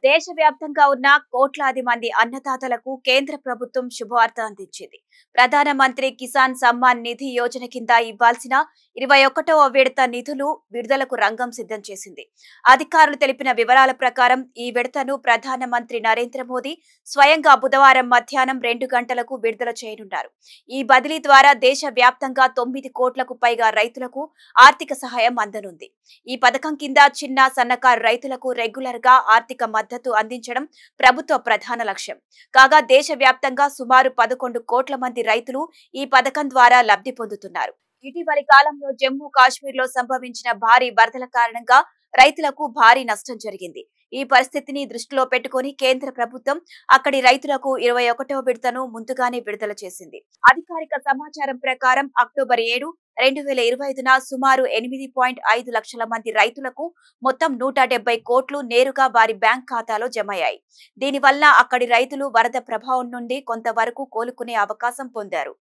దేశవ్యాప్తంగా ఉన్న కోట్లాది మంది అన్నదాతలకు కేంద్ర ప్రభుత్వం శుభవార్త అందించింది. ప్రధానమంత్రి కిసాన్ సమ్మాన్ నిధి యోజన కింద ఇవ్వాల్సిన 21వ విడత నిధులు విడుదలకు రంగం సిద్ధం చేసింది. అధికారులు తెలిపిన వివరాల ప్రకారం ఈ విడతను ప్రధానమంత్రి నరేంద్ర మోదీ స్వయంగా బుధవారం మధ్యాహ్నం 2 గంటలకు విడుదల చేయనున్నారు. ఈ బదిలీ ద్వారా దేశవ్యాప్తంగా 9 కోట్లకు పైగా రైతులకు ఆర్థిక సహాయం అందనుంది. ఈ పథకం కింద చిన్న సన్నకారు రైతులకు రెగ్యులర్ గా ఆర్థిక మద్దతు అందించడం ప్రభుత్వ ప్రధాన లక్ష్యం. కాగా దేశవ్యాప్తంగా సుమారు 11 కోట్ల మంది రైతులు ఈ పథకం ద్వారా లబ్ధి పొందుతున్నారు. ఇటీవలి కాలంలో జమ్మూ కాశ్మీర్ లో సంభవించిన భారీ వరదల కారణంగా రైతులకు భారీ నష్టం జరిగింది. ఈ పరిస్థితిని దృష్టిలో పెట్టుకుని కేంద్ర ప్రభుత్వం అక్కడి రైతులకు 21వ విడతను ముందుగానే విడుదల చేసింది. అధికారిక సమాచారం ప్రకారం అక్టోబర్ 7, 2025న సుమారు 8.5 లక్షల మంది రైతులకు మొత్తం 170 కోట్లు నేరుగా వారి బ్యాంక్ ఖాతాలో జమయ్యాయి. దీనివల్ల అక్కడి రైతులు వరద ప్రభావం నుండి కొంతవరకు కోలుకునే అవకాశం పొందారు.